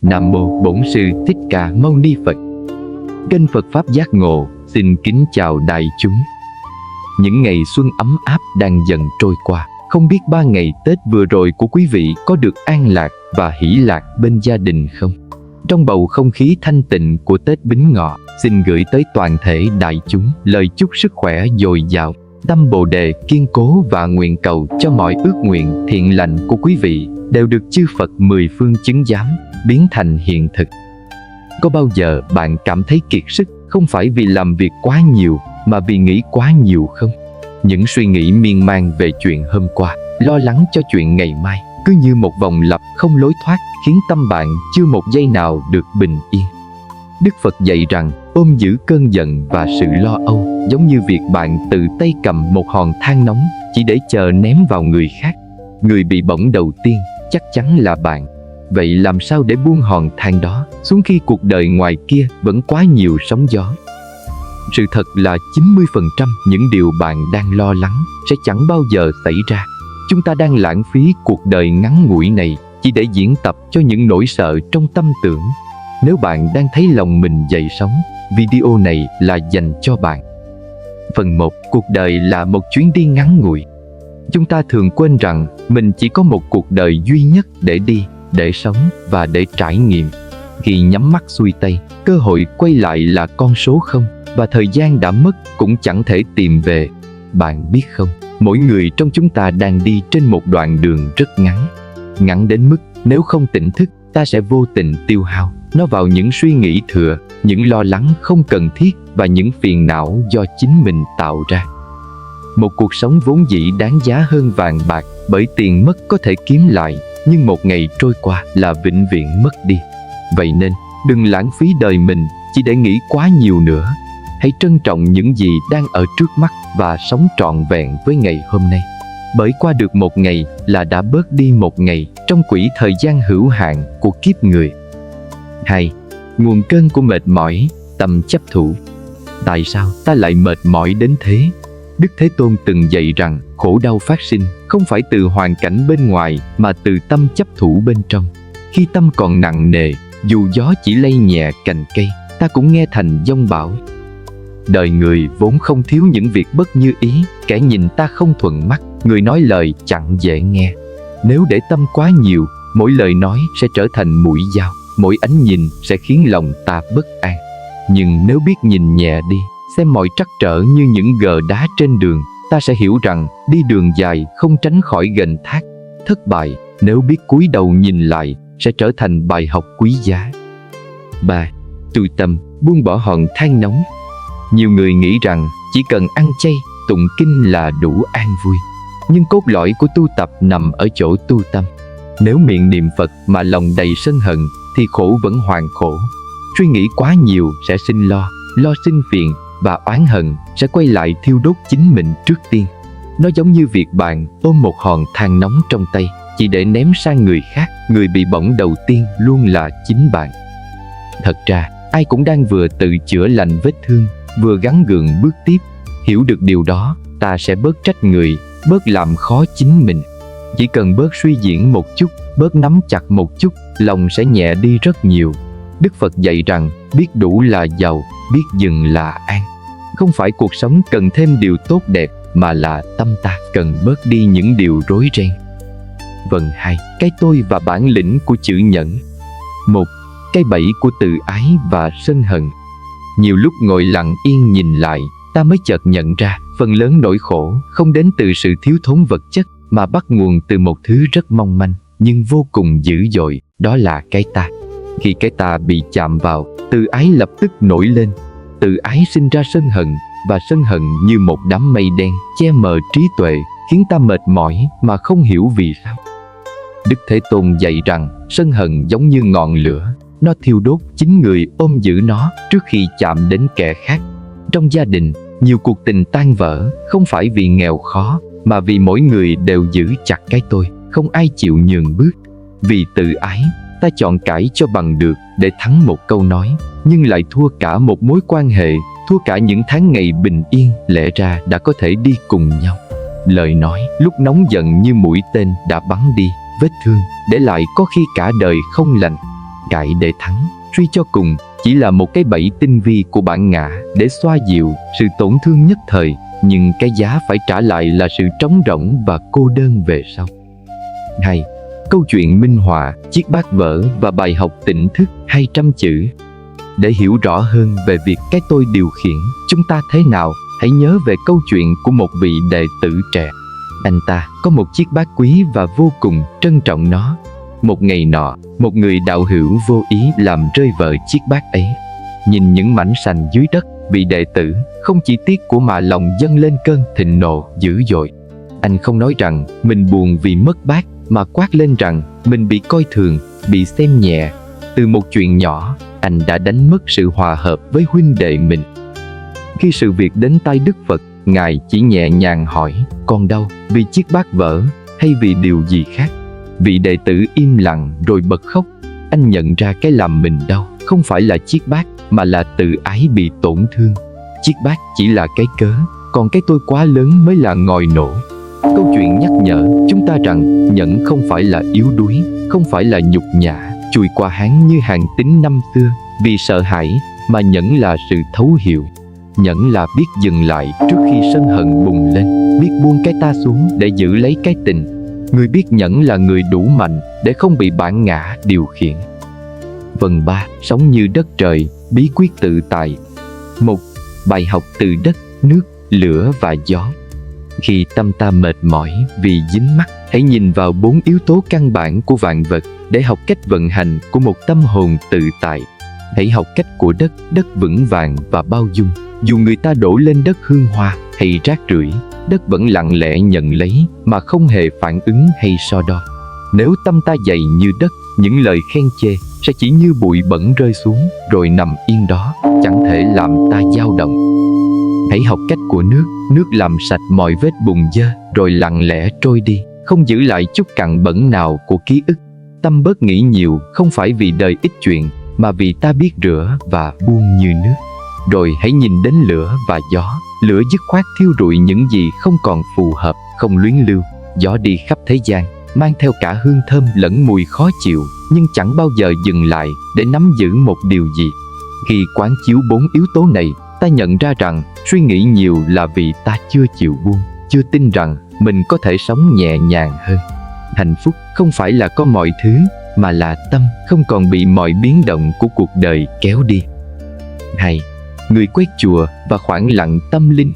Nam Mô Bổn Sư Thích Ca Mâu Ni Phật. Kênh Phật Pháp Giác Ngộ xin kính chào đại chúng. Những ngày xuân ấm áp đang dần trôi qua. Không biết 3 ngày Tết vừa rồi của quý vị có được an lạc và hỷ lạc bên gia đình không? Trong bầu không khí thanh tịnh của Tết Bính Ngọ, xin gửi tới toàn thể đại chúng lời chúc sức khỏe dồi dào, tâm Bồ Đề kiên cố và nguyện cầu cho mọi ước nguyện thiện lành của quý vị đều được chư Phật mười phương chứng giám, biến thành hiện thực. Có bao giờ bạn cảm thấy kiệt sức không phải vì làm việc quá nhiều mà vì nghĩ quá nhiều không? Những suy nghĩ miên man về chuyện hôm qua, lo lắng cho chuyện ngày mai cứ như một vòng lặp không lối thoát, khiến tâm bạn chưa một giây nào được bình yên. Đức Phật dạy rằng ôm giữ cơn giận và sự lo âu giống như việc bạn tự tay cầm một hòn than nóng chỉ để chờ ném vào người khác. Người bị bỏng đầu tiên chắc chắn là bạn. Vậy làm sao để buông hòn than đó xuống khi cuộc đời ngoài kia vẫn quá nhiều sóng gió? Sự thật là 90% những điều bạn đang lo lắng sẽ chẳng bao giờ xảy ra. Chúng ta đang lãng phí cuộc đời ngắn ngủi này chỉ để diễn tập cho những nỗi sợ trong tâm tưởng. Nếu bạn đang thấy lòng mình dậy sóng, video này là dành cho bạn. Phần 1. Cuộc đời là một chuyến đi ngắn ngủi. Chúng ta thường quên rằng mình chỉ có một cuộc đời duy nhất để đi, để sống và để trải nghiệm. Khi nhắm mắt xuôi tay, cơ hội quay lại là con số 0 và thời gian đã mất cũng chẳng thể tìm về. Bạn biết không, mỗi người trong chúng ta đang đi trên một đoạn đường rất ngắn. Ngắn đến mức nếu không tỉnh thức, ta sẽ vô tình tiêu hao nó vào những suy nghĩ thừa, những lo lắng không cần thiết và những phiền não do chính mình tạo ra. Một cuộc sống vốn dĩ đáng giá hơn vàng bạc, bởi tiền mất có thể kiếm lại, nhưng một ngày trôi qua là vĩnh viễn mất đi. Vậy nên, đừng lãng phí đời mình chỉ để nghĩ quá nhiều nữa. Hãy trân trọng những gì đang ở trước mắt và sống trọn vẹn với ngày hôm nay. Bởi qua được một ngày là đã bớt đi một ngày trong quỹ thời gian hữu hạn của kiếp người. 2. Nguồn cơn của mệt mỏi, tâm chấp thủ. Tại sao ta lại mệt mỏi đến thế? Đức Thế Tôn từng dạy rằng khổ đau phát sinh không phải từ hoàn cảnh bên ngoài mà từ tâm chấp thủ bên trong. Khi tâm còn nặng nề, dù gió chỉ lay nhẹ cành cây, ta cũng nghe thành giông bão. Đời người vốn không thiếu những việc bất như ý, kẻ nhìn ta không thuận mắt, người nói lời chẳng dễ nghe. Nếu để tâm quá nhiều, mỗi lời nói sẽ trở thành mũi dao, mỗi ánh nhìn sẽ khiến lòng ta bất an. Nhưng nếu biết nhìn nhẹ đi, xem mọi trắc trở như những gờ đá trên đường, ta sẽ hiểu rằng đi đường dài không tránh khỏi gành thác. Thất bại, nếu biết cúi đầu nhìn lại, sẽ trở thành bài học quý giá. 3. Tu tâm, buông bỏ hòn than nóng. Nhiều người nghĩ rằng chỉ cần ăn chay, tụng kinh là đủ an vui. Nhưng cốt lõi của tu tập nằm ở chỗ tu tâm. Nếu miệng niệm Phật mà lòng đầy sân hận, thì khổ vẫn hoàn khổ. Suy nghĩ quá nhiều sẽ sinh lo sinh phiền, và oán hận sẽ quay lại thiêu đốt chính mình trước tiên. Nó giống như việc bạn ôm một hòn than nóng trong tay chỉ để ném sang người khác. Người bị bỏng đầu tiên luôn là chính bạn. Thật ra, ai cũng đang vừa tự chữa lành vết thương, vừa gắng gượng bước tiếp. Hiểu được điều đó, ta sẽ bớt trách người, bớt làm khó chính mình. Chỉ cần bớt suy diễn một chút, bớt nắm chặt một chút, lòng sẽ nhẹ đi rất nhiều. Đức Phật dạy rằng biết đủ là giàu, biết dừng là an. Không phải cuộc sống cần thêm điều tốt đẹp, mà là tâm ta cần bớt đi những điều rối ren. Phần 2. Cái tôi và bản lĩnh của chữ nhẫn. 1. Cái bẫy của tự ái và sân hận. Nhiều lúc ngồi lặng yên nhìn lại, ta mới chợt nhận ra phần lớn nỗi khổ không đến từ sự thiếu thốn vật chất, mà bắt nguồn từ một thứ rất mong manh nhưng vô cùng dữ dội, đó là cái ta. Khi cái ta bị chạm vào, tự ái lập tức nổi lên. Tự ái sinh ra sân hận, và sân hận như một đám mây đen che mờ trí tuệ, khiến ta mệt mỏi mà không hiểu vì sao. Đức Thế Tôn dạy rằng sân hận giống như ngọn lửa, nó thiêu đốt chính người ôm giữ nó trước khi chạm đến kẻ khác. Trong gia đình, nhiều cuộc tình tan vỡ không phải vì nghèo khó, mà vì mỗi người đều giữ chặt cái tôi, không ai chịu nhường bước. Vì tự ái, ta chọn cãi cho bằng được để thắng một câu nói, nhưng lại thua cả một mối quan hệ, thua cả những tháng ngày bình yên lẽ ra đã có thể đi cùng nhau. Lời nói lúc nóng giận như mũi tên đã bắn đi vết thương, để lại có khi cả đời không lành. cãi để thắng, suy cho cùng chỉ là một cái bẫy tinh vi của bản ngã để xoa dịu sự tổn thương nhất thời, nhưng cái giá phải trả lại là sự trống rỗng và cô đơn về sau. 2. Câu chuyện minh họa, chiếc bát vỡ và bài học tỉnh thức 200 chữ. Để hiểu rõ hơn về việc cái tôi điều khiển chúng ta thế nào, hãy nhớ về câu chuyện của một vị đệ tử trẻ. Anh ta có một chiếc bát quý và vô cùng trân trọng nó. Một ngày nọ, một người đạo hữu vô ý làm rơi vỡ chiếc bát ấy. Nhìn những mảnh sành dưới đất, vị đệ tử không chỉ tiếc của mà lòng dâng lên cơn thịnh nộ dữ dội. Anh không nói rằng mình buồn vì mất bát, mà quát lên rằng mình bị coi thường, bị xem nhẹ. Từ một chuyện nhỏ, anh đã đánh mất sự hòa hợp với huynh đệ mình. Khi sự việc đến tai Đức Phật, Ngài chỉ nhẹ nhàng hỏi: "Con đau vì chiếc bát vỡ hay vì điều gì khác?" Vị đệ tử im lặng rồi bật khóc. Anh nhận ra cái làm mình đau không phải là chiếc bát, mà là tự ái bị tổn thương. Chiếc bát chỉ là cái cớ, còn cái tôi quá lớn mới là ngòi nổ. Câu chuyện nhắc nhở chúng ta rằng nhẫn không phải là yếu đuối, không phải là nhục nhã, chùi qua háng như Hàn Tín năm xưa vì sợ hãi, mà nhẫn là sự thấu hiểu. Nhẫn là biết dừng lại trước khi sân hận bùng lên, biết buông cái ta xuống để giữ lấy cái tình. Người biết nhẫn là người đủ mạnh để không bị bản ngã điều khiển. Phần 3. Sống như đất trời, bí quyết tự tại. 1. Bài học từ đất, nước, lửa và gió. Khi tâm ta mệt mỏi vì dính mắc, hãy nhìn vào 4 yếu tố căn bản của vạn vật để học cách vận hành của một tâm hồn tự tại. Hãy học cách của đất, đất vững vàng và bao dung. Dù người ta đổ lên đất hương hoa hay rác rưởi, đất vẫn lặng lẽ nhận lấy mà không hề phản ứng hay so đo. Nếu tâm ta dày như đất, những lời khen chê sẽ chỉ như bụi bẩn rơi xuống rồi nằm yên đó, chẳng thể làm ta dao động. Hãy học cách của nước, nước làm sạch mọi vết bùn dơ rồi lặng lẽ trôi đi, không giữ lại chút cặn bẩn nào của ký ức. Tâm bớt nghĩ nhiều không phải vì đời ít chuyện, mà vì ta biết rửa và buông như nước. Rồi hãy nhìn đến lửa và gió. Lửa dứt khoát thiêu rụi những gì không còn phù hợp, không luyến lưu. Gió đi khắp thế gian, mang theo cả hương thơm lẫn mùi khó chịu, nhưng chẳng bao giờ dừng lại để nắm giữ một điều gì. Khi quán chiếu 4 yếu tố này, ta nhận ra rằng suy nghĩ nhiều là vì ta chưa chịu buông, chưa tin rằng mình có thể sống nhẹ nhàng hơn. Hạnh phúc không phải là có mọi thứ, mà là tâm không còn bị mọi biến động của cuộc đời kéo đi. 2. Người quét chùa và khoảng lặng tâm linh.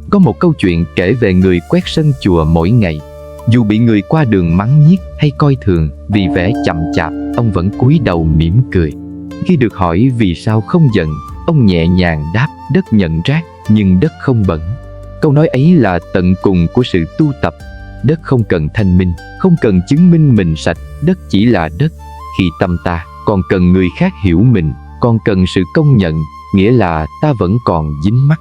Có một câu chuyện kể về người quét sân chùa mỗi ngày. Dù bị người qua đường mắng nhiếc hay coi thường vì vẻ chậm chạp, ông vẫn cúi đầu mỉm cười. Khi được hỏi vì sao không giận, ông nhẹ nhàng đáp: đất nhận rác nhưng đất không bẩn. Câu nói ấy là tận cùng của sự tu tập. Đất không cần thanh minh, không cần chứng minh mình sạch, đất chỉ là đất. Khi tâm ta còn cần người khác hiểu mình, còn cần sự công nhận, nghĩa là ta vẫn còn dính mắc.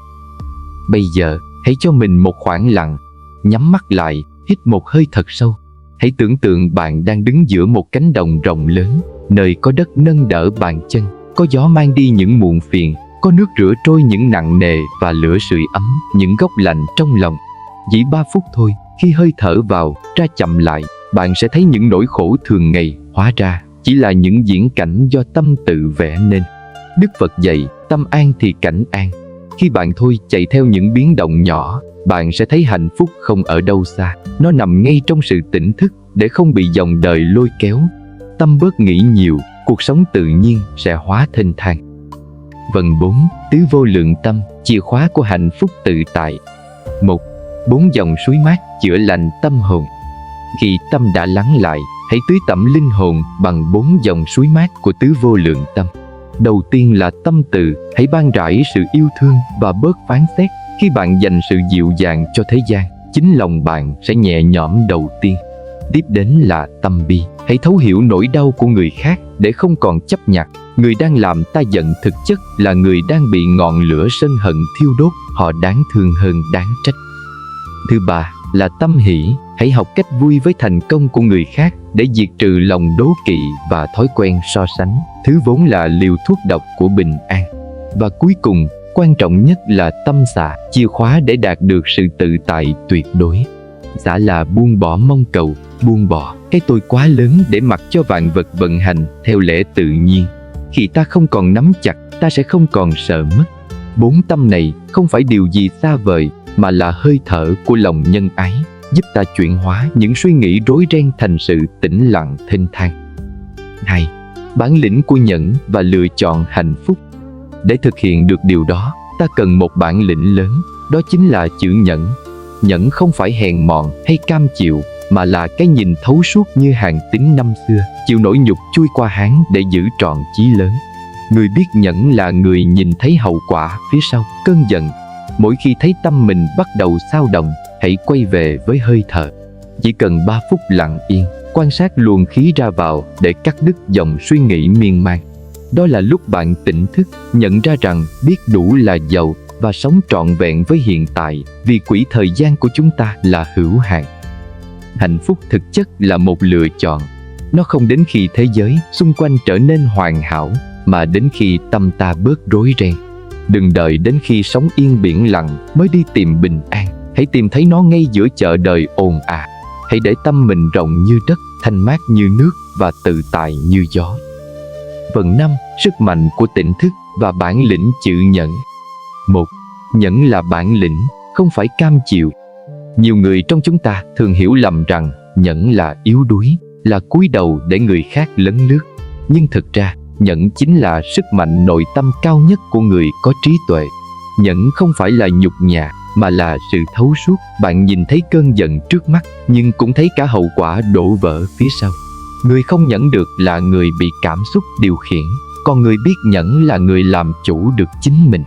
Bây giờ, hãy cho mình một khoảng lặng, nhắm mắt lại, hít một hơi thật sâu. Hãy tưởng tượng bạn đang đứng giữa một cánh đồng rộng lớn, nơi có đất nâng đỡ bàn chân, có gió mang đi những muộn phiền, có nước rửa trôi những nặng nề và lửa sưởi ấm những góc lạnh trong lòng. Chỉ 3 phút thôi, khi hơi thở vào, ra chậm lại, bạn sẽ thấy những nỗi khổ thường ngày hóa ra chỉ là những diễn cảnh do tâm tự vẽ nên. Đức Phật dạy, tâm an thì cảnh an. Khi bạn thôi chạy theo những biến động nhỏ, bạn sẽ thấy hạnh phúc không ở đâu xa. Nó nằm ngay trong sự tỉnh thức để không bị dòng đời lôi kéo. Tâm bớt nghĩ nhiều, cuộc sống tự nhiên sẽ hóa thênh thang. Phần 4. Tứ vô lượng tâm, chìa khóa của hạnh phúc tự tại. 1. 4 dòng suối mát chữa lành tâm hồn. Khi tâm đã lắng lại, hãy tưới tẩm linh hồn bằng 4 dòng suối mát của tứ vô lượng tâm. Đầu tiên là tâm từ, hãy ban rãi sự yêu thương và bớt phán xét. Khi bạn dành sự dịu dàng cho thế gian, chính lòng bạn sẽ nhẹ nhõm đầu tiên. Tiếp đến là tâm bi, hãy thấu hiểu nỗi đau của người khác để không còn chấp nhặt. Người đang làm ta giận thực chất là người đang bị ngọn lửa sân hận thiêu đốt, họ đáng thương hơn đáng trách. Thứ 3 là tâm hỷ, hãy học cách vui với thành công của người khác để diệt trừ lòng đố kỵ và thói quen so sánh, thứ vốn là liều thuốc độc của bình an. Và cuối cùng, quan trọng nhất là tâm xả, chìa khóa để đạt được sự tự tại tuyệt đối. Xả là buông bỏ mong cầu, buông bỏ cái tôi quá lớn để mặc cho vạn vật vận hành theo lẽ tự nhiên. Khi ta không còn nắm chặt, ta sẽ không còn sợ mất. 4 tâm này không phải điều gì xa vời, mà là hơi thở của lòng nhân ái, giúp ta chuyển hóa những suy nghĩ rối ren thành sự tĩnh lặng thênh thang. 2. Bản lĩnh của nhẫn và lựa chọn hạnh phúc. Để thực hiện được điều đó, ta cần một bản lĩnh lớn, đó chính là chữ nhẫn. Nhẫn không phải hèn mọn hay cam chịu, mà là cái nhìn thấu suốt như Hàn Tín năm xưa, chịu nỗi nhục chui qua háng để giữ trọn chí lớn. Người biết nhẫn là người nhìn thấy hậu quả phía sau cơn giận. Mỗi khi thấy tâm mình bắt đầu xao động, hãy quay về với hơi thở. Chỉ cần 3 phút lặng yên, quan sát luồng khí ra vào để cắt đứt dòng suy nghĩ miên man. Đó là lúc bạn tỉnh thức, nhận ra rằng biết đủ là giàu và sống trọn vẹn với hiện tại, vì quỹ thời gian của chúng ta là hữu hạn. Hạnh phúc thực chất là một lựa chọn. Nó không đến khi thế giới xung quanh trở nên hoàn hảo, mà đến khi tâm ta bớt rối ren. Đừng đợi đến khi sóng yên biển lặng mới đi tìm bình an. Hãy tìm thấy nó ngay giữa chợ đời ồn ào. Hãy để tâm mình rộng như đất, thanh mát như nước và tự tại như gió. Phần 5. Sức mạnh của tỉnh thức và bản lĩnh chữ nhẫn. 1. Nhẫn là bản lĩnh, không phải cam chịu. Nhiều người trong chúng ta thường hiểu lầm rằng nhẫn là yếu đuối, là cúi đầu để người khác lấn lướt. Nhưng thực ra, nhẫn chính là sức mạnh nội tâm cao nhất của người có trí tuệ. Nhẫn không phải là nhục nhã, mà là sự thấu suốt. Bạn nhìn thấy cơn giận trước mắt, nhưng cũng thấy cả hậu quả đổ vỡ phía sau. Người không nhẫn được là người bị cảm xúc điều khiển, còn người biết nhẫn là người làm chủ được chính mình.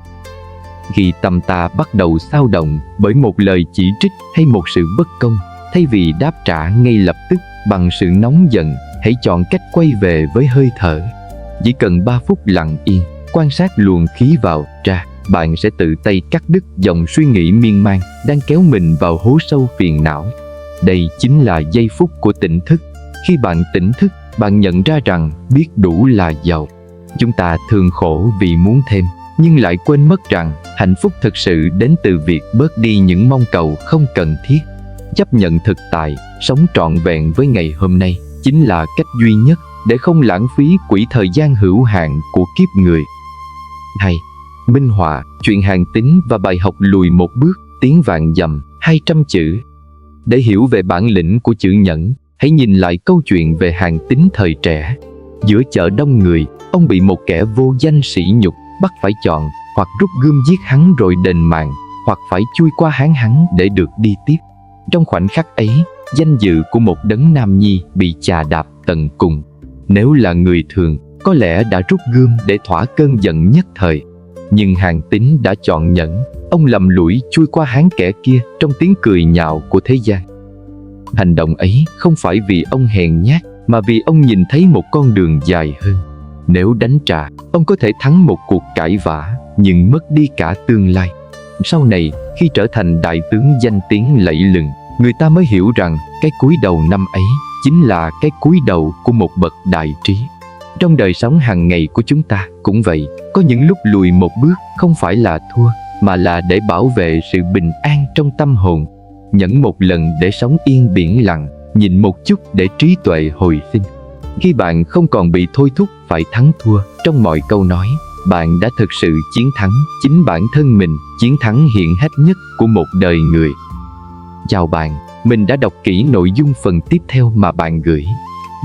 Khi tâm ta bắt đầu xao động bởi một lời chỉ trích hay một sự bất công, thay vì đáp trả ngay lập tức bằng sự nóng giận, hãy chọn cách quay về với hơi thở. Chỉ cần 3 phút lặng yên, quan sát luồng khí vào, ra, bạn sẽ tự tay cắt đứt dòng suy nghĩ miên man đang kéo mình vào hố sâu phiền não. Đây chính là giây phút của tỉnh thức. Khi bạn tỉnh thức, bạn nhận ra rằng biết đủ là giàu. Chúng ta thường khổ vì muốn thêm, nhưng lại quên mất rằng hạnh phúc thực sự đến từ việc bớt đi những mong cầu không cần thiết. Chấp nhận thực tại, sống trọn vẹn với ngày hôm nay chính là cách duy nhất để không lãng phí quỹ thời gian hữu hạn của kiếp người. 2. Minh họa, chuyện Hàn Tín và bài học lùi một bước, tiến vạn dặm, 200 chữ. Để hiểu về bản lĩnh của chữ nhẫn, hãy nhìn lại câu chuyện về Hàn Tín thời trẻ. Giữa chợ đông người, ông bị một kẻ vô danh sỉ nhục, bắt phải chọn hoặc rút gươm giết hắn rồi đền mạng, hoặc phải chui qua háng hắn để được đi tiếp. Trong khoảnh khắc ấy, danh dự của một đấng nam nhi bị chà đạp tận cùng. Nếu là người thường, có lẽ đã rút gươm để thỏa cơn giận nhất thời. Nhưng Hàn Tín đã chọn nhẫn. Ông lầm lũi chui qua háng kẻ kia trong tiếng cười nhạo của thế gian. Hành động ấy không phải vì ông hèn nhát, mà vì ông nhìn thấy một con đường dài hơn. Nếu đánh trả, ông có thể thắng một cuộc cãi vã, nhưng mất đi cả tương lai. Sau này, khi trở thành đại tướng danh tiếng lẫy lừng, người ta mới hiểu rằng cái cúi đầu năm ấy chính là cái cúi đầu của một bậc đại trí. Trong đời sống hàng ngày của chúng ta cũng vậy, có những lúc lùi một bước không phải là thua, mà là để bảo vệ sự bình an trong tâm hồn. Nhẫn một lần để sống yên biển lặng, nhìn một chút để trí tuệ hồi sinh. Khi bạn không còn bị thôi thúc phải thắng thua trong mọi câu nói, bạn đã thực sự chiến thắng chính bản thân mình, chiến thắng hiển hách nhất của một đời người. Chào bạn, mình đã đọc kỹ nội dung phần tiếp theo mà bạn gửi.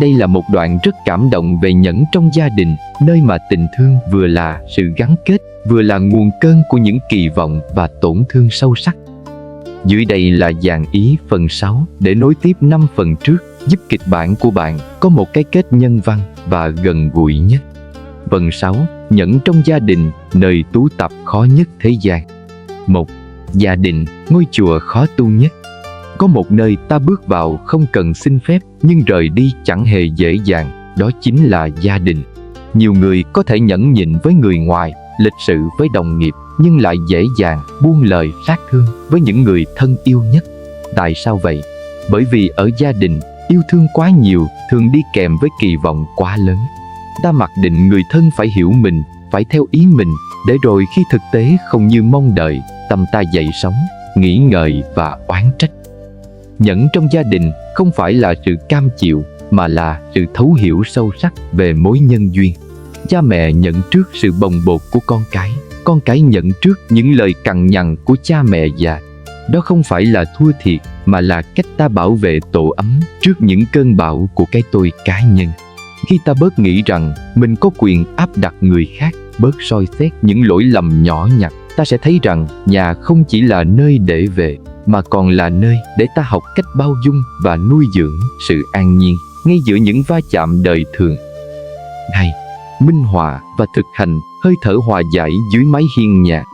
Đây là một đoạn rất cảm động về nhẫn trong gia đình, nơi mà tình thương vừa là sự gắn kết, vừa là nguồn cơn của những kỳ vọng và tổn thương sâu sắc. Dưới đây là dàn ý phần 6 để nối tiếp 5 phần trước, giúp kịch bản của bạn có một cái kết nhân văn và gần gũi nhất. Phần 6. Nhẫn trong gia đình, nơi tu tập khó nhất thế gian. 1. Gia đình, ngôi chùa khó tu nhất. Có một nơi ta bước vào không cần xin phép, nhưng rời đi chẳng hề dễ dàng, đó chính là gia đình. Nhiều người có thể nhẫn nhịn với người ngoài, lịch sự với đồng nghiệp, nhưng lại dễ dàng buông lời sát thương với những người thân yêu nhất. Tại sao vậy? Bởi vì ở gia đình, yêu thương quá nhiều thường đi kèm với kỳ vọng quá lớn. Ta mặc định người thân phải hiểu mình, phải theo ý mình, để rồi khi thực tế không như mong đợi, tâm ta dậy sóng, nghĩ ngợi và oán trách. Nhẫn trong gia đình không phải là sự cam chịu, mà là sự thấu hiểu sâu sắc về mối nhân duyên. Cha mẹ nhận trước sự bồng bột của con cái nhận trước những lời cằn nhằn của cha mẹ già. Đó không phải là thua thiệt, mà là cách ta bảo vệ tổ ấm trước những cơn bão của cái tôi cá nhân. Khi ta bớt nghĩ rằng mình có quyền áp đặt người khác, bớt soi xét những lỗi lầm nhỏ nhặt, ta sẽ thấy rằng nhà không chỉ là nơi để về, mà còn là nơi để ta học cách bao dung và nuôi dưỡng sự an nhiên ngay giữa những va chạm đời thường. 2. Minh họa và thực hành hơi thở hòa giải dưới mái hiên nhà.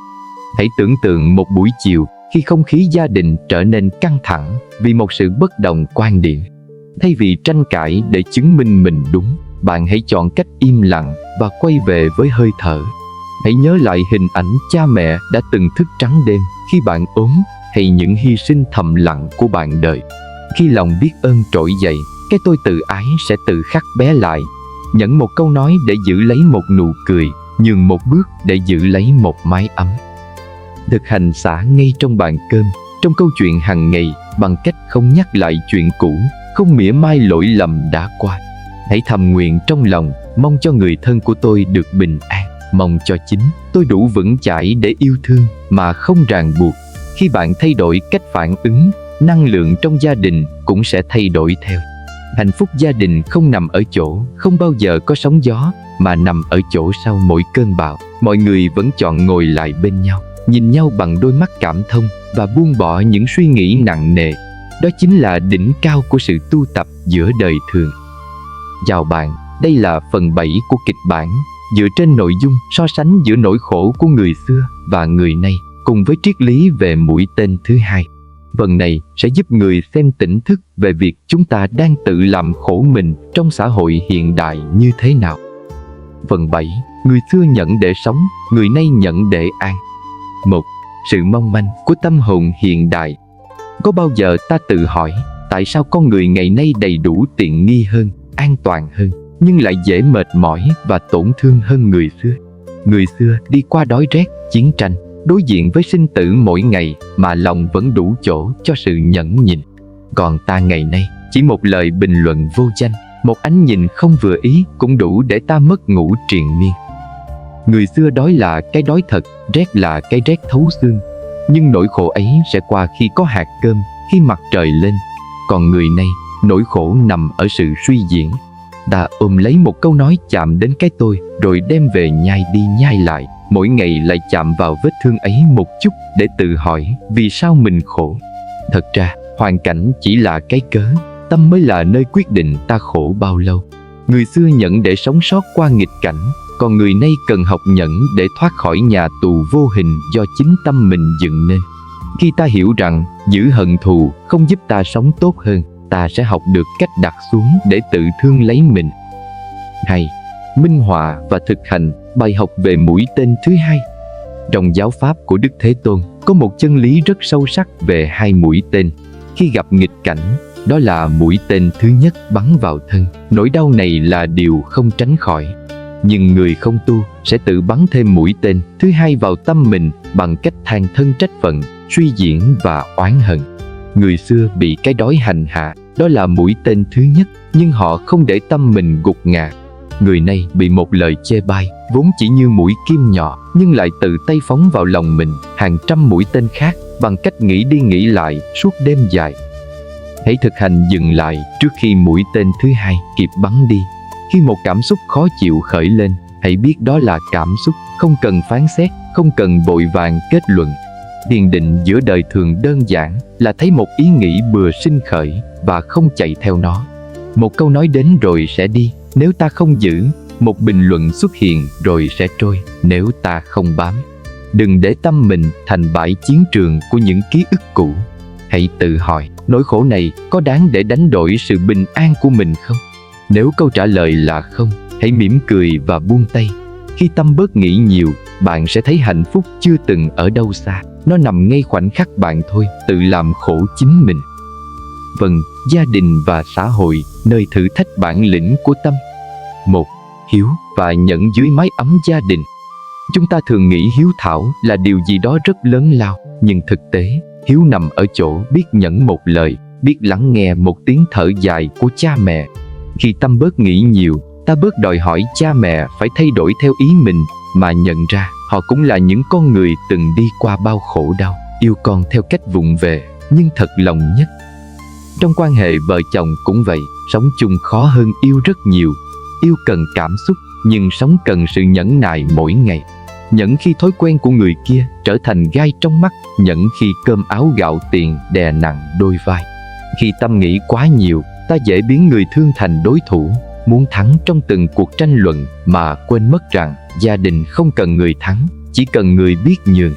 Hãy tưởng tượng một buổi chiều khi không khí gia đình trở nên căng thẳng vì một sự bất đồng quan điểm. Thay vì tranh cãi để chứng minh mình đúng, bạn hãy chọn cách im lặng và quay về với hơi thở. Hãy nhớ lại hình ảnh cha mẹ đã từng thức trắng đêm khi bạn ốm, hay những hy sinh thầm lặng của bạn đời. Khi lòng biết ơn trỗi dậy, cái tôi tự ái sẽ tự khắc bé lại. Nhẫn một câu nói để giữ lấy một nụ cười, nhường một bước để giữ lấy một mái ấm. Thực hành xả ngay trong bàn cơm, trong câu chuyện hàng ngày, bằng cách không nhắc lại chuyện cũ, không mỉa mai lỗi lầm đã qua. Hãy thầm nguyện trong lòng, mong cho người thân của tôi được bình an, mong cho chính tôi đủ vững chãi để yêu thương mà không ràng buộc. Khi bạn thay đổi cách phản ứng, năng lượng trong gia đình cũng sẽ thay đổi theo. Hạnh phúc gia đình không nằm ở chỗ không bao giờ có sóng gió, mà nằm ở chỗ sau mỗi cơn bão, mọi người vẫn chọn ngồi lại bên nhau, nhìn nhau bằng đôi mắt cảm thông và buông bỏ những suy nghĩ nặng nề. Đó chính là đỉnh cao của sự tu tập giữa đời thường. Chào bạn, đây là phần 7 của kịch bản, dựa trên nội dung so sánh giữa nỗi khổ của người xưa và người nay, cùng với triết lý về mũi tên thứ hai. Phần này sẽ giúp người xem tỉnh thức về việc chúng ta đang tự làm khổ mình trong xã hội hiện đại như thế nào. Phần 7. Người xưa nhẫn để sống, người nay nhẫn để an. 1. Sự mong manh của tâm hồn hiện đại. Có bao giờ ta tự hỏi tại sao con người ngày nay đầy đủ tiện nghi hơn, an toàn hơn, nhưng lại dễ mệt mỏi và tổn thương hơn người xưa? Người xưa đi qua đói rét, chiến tranh, đối diện với sinh tử mỗi ngày mà lòng vẫn đủ chỗ cho sự nhẫn nhịn. Còn ta ngày nay, chỉ một lời bình luận vô danh, một ánh nhìn không vừa ý cũng đủ để ta mất ngủ triền miên. Người xưa đói là cái đói thật, rét là cái rét thấu xương. Nhưng nỗi khổ ấy sẽ qua khi có hạt cơm, khi mặt trời lên. Còn người nay, nỗi khổ nằm ở sự suy diễn. Ta ôm lấy một câu nói chạm đến cái tôi, rồi đem về nhai đi nhai lại. Mỗi ngày lại chạm vào vết thương ấy một chút để tự hỏi vì sao mình khổ. Thật ra, hoàn cảnh chỉ là cái cớ, tâm mới là nơi quyết định ta khổ bao lâu. Người xưa nhẫn để sống sót qua nghịch cảnh, còn người nay cần học nhẫn để thoát khỏi nhà tù vô hình do chính tâm mình dựng nên. Khi ta hiểu rằng giữ hận thù không giúp ta sống tốt hơn, ta sẽ học được cách đặt xuống để tự thương lấy mình. 2. Minh họa và thực hành, bài học về mũi tên thứ hai. Trong giáo pháp của Đức Thế Tôn có một chân lý rất sâu sắc về hai mũi tên. Khi gặp nghịch cảnh, đó là mũi tên thứ nhất bắn vào thân. Nỗi đau này là điều không tránh khỏi. Nhưng người không tu sẽ tự bắn thêm mũi tên thứ hai vào tâm mình bằng cách than thân trách phận, suy diễn và oán hận. Người xưa bị cái đói hành hạ, đó là mũi tên thứ nhất, nhưng họ không để tâm mình gục ngã. Người này bị một lời chê bai, vốn chỉ như mũi kim nhỏ, nhưng lại tự tay phóng vào lòng mình hàng trăm mũi tên khác bằng cách nghĩ đi nghĩ lại suốt đêm dài. Hãy thực hành dừng lại trước khi mũi tên thứ hai kịp bắn đi. Khi một cảm xúc khó chịu khởi lên, hãy biết đó là cảm xúc, không cần phán xét, không cần vội vàng kết luận. Thiền định giữa đời thường đơn giản là thấy một ý nghĩ bừa sinh khởi và không chạy theo nó. Một câu nói đến rồi sẽ đi, nếu ta không giữ. Một bình luận xuất hiện rồi sẽ trôi, nếu ta không bám. Đừng để tâm mình thành bãi chiến trường của những ký ức cũ. Hãy tự hỏi, nỗi khổ này có đáng để đánh đổi sự bình an của mình không? Nếu câu trả lời là không, hãy mỉm cười và buông tay. Khi tâm bớt nghĩ nhiều, bạn sẽ thấy hạnh phúc chưa từng ở đâu xa. Nó nằm ngay khoảnh khắc bạn thôi, tự làm khổ chính mình. Vâng, gia đình và xã hội, nơi thử thách bản lĩnh của tâm. 1. Hiếu và nhẫn dưới mái ấm gia đình. Chúng ta thường nghĩ hiếu thảo là điều gì đó rất lớn lao, nhưng thực tế, hiếu nằm ở chỗ biết nhẫn một lời, biết lắng nghe một tiếng thở dài của cha mẹ. Khi Tâm bớt nghĩ nhiều, ta bớt đòi hỏi cha mẹ phải thay đổi theo ý mình, mà nhận ra họ cũng là những con người từng đi qua bao khổ đau, yêu con theo cách vụng về nhưng thật lòng nhất. Trong quan hệ vợ chồng cũng vậy, sống chung khó hơn yêu rất nhiều. Yêu cần cảm xúc, nhưng sống cần sự nhẫn nại mỗi ngày. Nhẫn khi thói quen của người kia trở thành gai trong mắt, nhẫn khi cơm áo gạo tiền đè nặng đôi vai. Khi Tâm nghĩ quá nhiều, ta dễ biến người thương thành đối thủ, muốn thắng trong từng cuộc tranh luận mà quên mất rằng gia đình không cần người thắng, chỉ cần người biết nhường.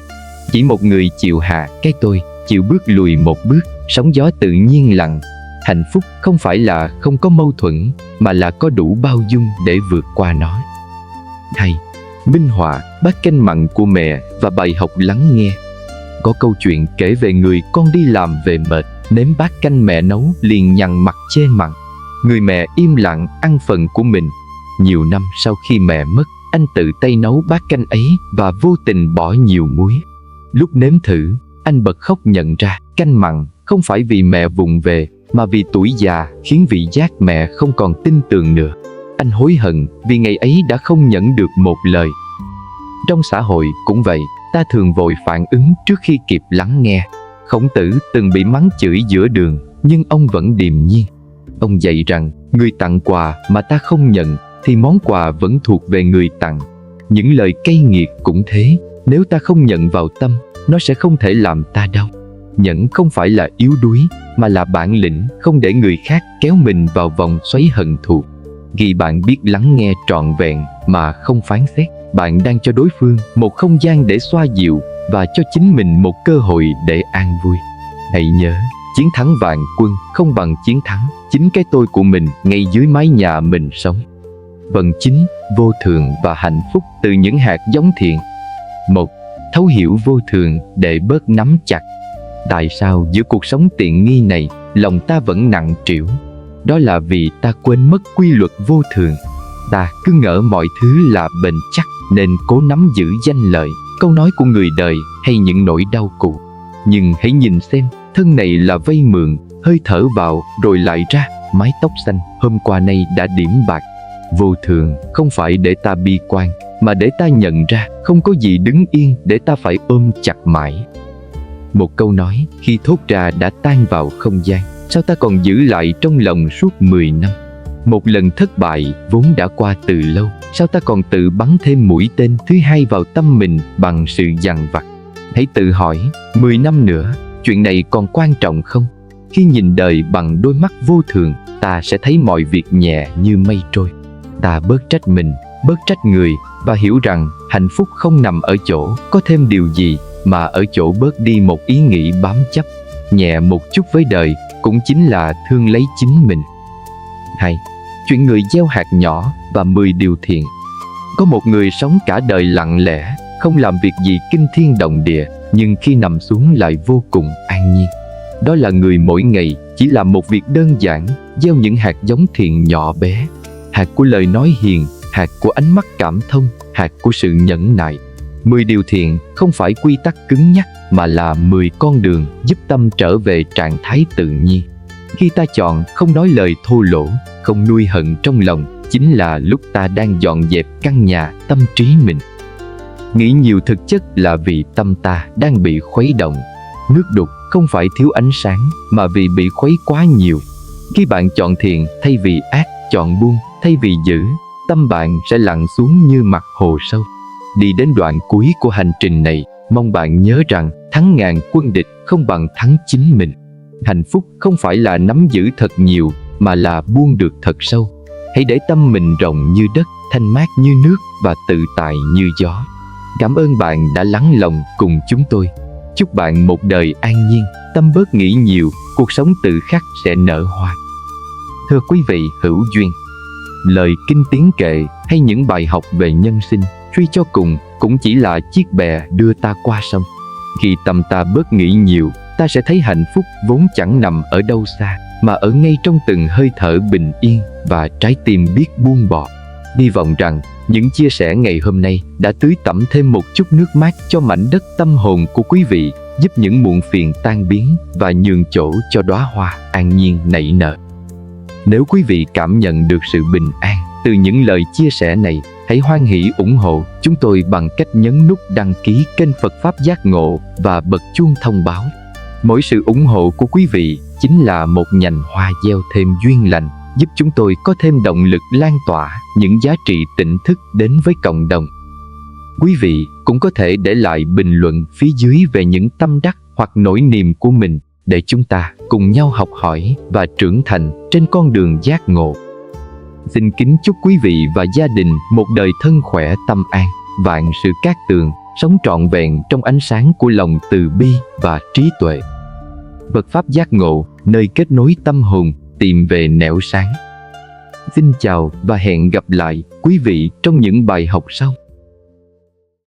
Chỉ một người chịu hạ cái tôi, chịu bước lùi một bước, sóng gió tự nhiên lặng. Hạnh phúc không phải là không có mâu thuẫn, mà là có đủ bao dung để vượt qua nó. Hay minh họa, bát canh mặn của mẹ và bài học lắng nghe. Có câu chuyện kể về người con đi làm về mệt, nếm bát canh mẹ nấu liền nhăn mặt chê mặn. Người mẹ im lặng ăn phần của mình. Nhiều năm sau khi mẹ mất, anh tự tay nấu bát canh ấy và vô tình bỏ nhiều muối. Lúc nếm thử, anh bật khóc nhận ra canh mặn không phải vì mẹ vụng về, mà vì tuổi già khiến vị giác mẹ không còn tin tưởng nữa. Anh hối hận vì ngày ấy đã không nhẫn được một lời. Trong xã hội cũng vậy, ta thường vội phản ứng trước khi kịp lắng nghe. Khổng Tử từng bị mắng chửi giữa đường, nhưng ông vẫn điềm nhiên. Ông dạy rằng, người tặng quà mà ta không nhận, thì món quà vẫn thuộc về người tặng. Những lời cay nghiệt cũng thế, nếu ta không nhận vào tâm, nó sẽ không thể làm ta đau. Nhẫn không phải là yếu đuối, mà là bản lĩnh không để người khác kéo mình vào vòng xoáy hận thù. Khi bạn biết lắng nghe trọn vẹn mà không phán xét, bạn đang cho đối phương một không gian để xoa dịu và cho chính mình một cơ hội để an vui. Hãy nhớ, chiến thắng vạn quân không bằng chiến thắng chính cái tôi của mình ngay dưới mái nhà mình sống. Vận chính, vô thường và hạnh phúc từ những hạt giống thiện. 1. Thấu hiểu vô thường để bớt nắm chặt. Tại sao giữa cuộc sống tiện nghi này, lòng ta vẫn nặng trĩu? Đó là vì ta quên mất quy luật vô thường. Ta cứ ngỡ mọi thứ là bền chắc nên cố nắm giữ danh lợi, câu nói của người đời hay những nỗi đau cũ. Nhưng hãy nhìn xem, thân này là vây mượn, hơi thở vào rồi lại ra, mái tóc xanh hôm qua nay đã điểm bạc. Vô thường không phải để ta bi quan, mà để ta nhận ra không có gì đứng yên để ta phải ôm chặt mãi. Một câu nói khi thốt ra đã tan vào không gian, sao ta còn giữ lại trong lòng suốt 10 năm? Một lần thất bại vốn đã qua từ lâu, sao ta còn tự bắn thêm mũi tên thứ hai vào tâm mình bằng sự dằn vặt? Hãy tự hỏi, 10 năm nữa, chuyện này còn quan trọng không? Khi nhìn đời bằng đôi mắt vô thường, ta sẽ thấy mọi việc nhẹ như mây trôi. Ta bớt trách mình, bớt trách người và hiểu rằng hạnh phúc không nằm ở chỗ có thêm điều gì, mà ở chỗ bớt đi một ý nghĩ bám chấp. Nhẹ một chút với đời cũng chính là thương lấy chính mình. 2. Chuyện người gieo hạt nhỏ và 10 điều thiện. Có một người sống cả đời lặng lẽ, không làm việc gì kinh thiên động địa, nhưng khi nằm xuống lại vô cùng an nhiên. Đó là người mỗi ngày chỉ làm một việc đơn giản, gieo những hạt giống thiện nhỏ bé. Hạt của lời nói hiền, hạt của ánh mắt cảm thông, hạt của sự nhẫn nại. 10 điều thiện không phải quy tắc cứng nhắc, mà là 10 con đường giúp tâm trở về trạng thái tự nhiên. Khi ta chọn không nói lời thô lỗ, không nuôi hận trong lòng, chính là lúc ta đang dọn dẹp căn nhà tâm trí mình. Nghĩ nhiều thực chất là vì tâm ta đang bị khuấy động. Nước đục không phải thiếu ánh sáng, mà vì bị khuấy quá nhiều. Khi bạn chọn thiện thay vì ác, chọn buông thay vì giữ, tâm bạn sẽ lặn xuống như mặt hồ sâu. Đi đến đoạn cuối của hành trình này, mong bạn nhớ rằng thắng ngàn quân địch không bằng thắng chính mình. Hạnh phúc không phải là nắm giữ thật nhiều, mà là buông được thật sâu. Hãy để tâm mình rộng như đất, thanh mát như nước và tự tại như gió. Cảm ơn bạn đã lắng lòng cùng chúng tôi. Chúc bạn một đời an nhiên, tâm bớt nghĩ nhiều, cuộc sống tự khắc sẽ nở hoa. Thưa quý vị hữu duyên, lời kinh tiếng kệ hay những bài học về nhân sinh, suy cho cùng cũng chỉ là chiếc bè đưa ta qua sông. Khi tâm ta bớt nghĩ nhiều, ta sẽ thấy hạnh phúc vốn chẳng nằm ở đâu xa, mà ở ngay trong từng hơi thở bình yên và trái tim biết buông bỏ. Hy vọng rằng Những chia sẻ ngày hôm nay đã tưới tẩm thêm một chút nước mát cho mảnh đất tâm hồn của quý vị, giúp những muộn phiền tan biến và nhường chỗ cho đóa hoa an nhiên nảy nở. Nếu quý vị cảm nhận được sự bình an từ những lời chia sẻ này, hãy hoan hỷ ủng hộ chúng tôi bằng cách nhấn nút đăng ký kênh Phật Pháp Giác Ngộ và bật chuông thông báo. Mỗi sự ủng hộ của quý vị chính là một nhành hoa gieo thêm duyên lành, giúp chúng tôi có thêm động lực lan tỏa những giá trị tỉnh thức đến với cộng đồng. Quý vị cũng có thể để lại bình luận phía dưới về những tâm đắc hoặc nỗi niềm của mình để chúng ta cùng nhau học hỏi và trưởng thành trên con đường giác ngộ. Xin kính chúc quý vị và gia đình một đời thân khỏe tâm an, vạn sự cát tường, sống trọn vẹn trong ánh sáng của lòng từ bi và trí tuệ. Phật Pháp Giác Ngộ, nơi kết nối tâm hồn, tìm về nẻo sáng. Xin chào và hẹn gặp lại quý vị trong những bài học sau.